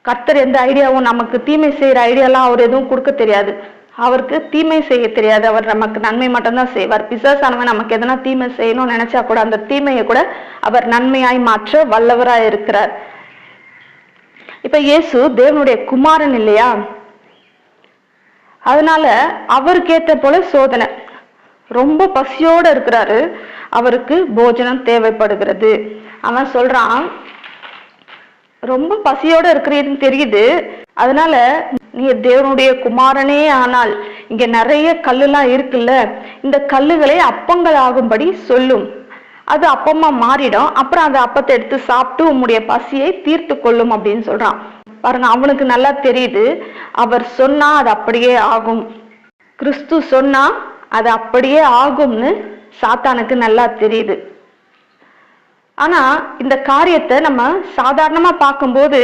கர்த்தர் எந்த ஐடியாவும் நமக்கு தீமை செய்யற ஐடியாலாம் அவர் எதுவும் கொடுக்க தெரியாது. அவருக்கு தீமை செய்ய தெரியாது. அவர் நமக்கு நன்மை மட்டும்தான் செய்வார். பிசாசானவன் நமக்கு எதனா தீமை செய்யணும்னு நினைச்சா கூட அந்த தீமையை கூட அவர் நன்மையாய் மாற்ற வல்லவராய் இருக்கிறார். இப்ப இயேசு தேவனுடைய குமாரன் இல்லையா, அதனால அவருக்கு ஏற்ற போல சோதனை. ரொம்ப பசியோட இருக்கிறாரு, அவருக்கு போஜனம் தேவைப்படுகிறது. அவன் சொல்றான், ரொம்ப பசியோட இருக்கிறீன்னு தெரியுது, அதனால நீ தேவனுடைய குமாரனே ஆனால் இங்க நிறைய கல்லுலாம் இருக்குல்ல, இந்த கல்லுகளை அப்பங்கள் ஆகும்படி சொல்லும், அது அப்பமா மாறிடும், அப்புறம் அந்த அப்பத்தை எடுத்து சாப்பிட்டு உன்னுடைய பசியை தீர்த்து கொள்ளும் அப்படின்னு சொல்றான். பாருங்க, அவனுக்கு நல்லா தெரியுது, அவர் சொன்னா அது அப்படியே ஆகும், கிறிஸ்து சொன்னா அது அப்படியே ஆகும்னு சாத்தானுக்கு நல்லா தெரியுது. ஆனா இந்த காரியத்தை நம்ம சாதாரணமா பார்க்கும்போது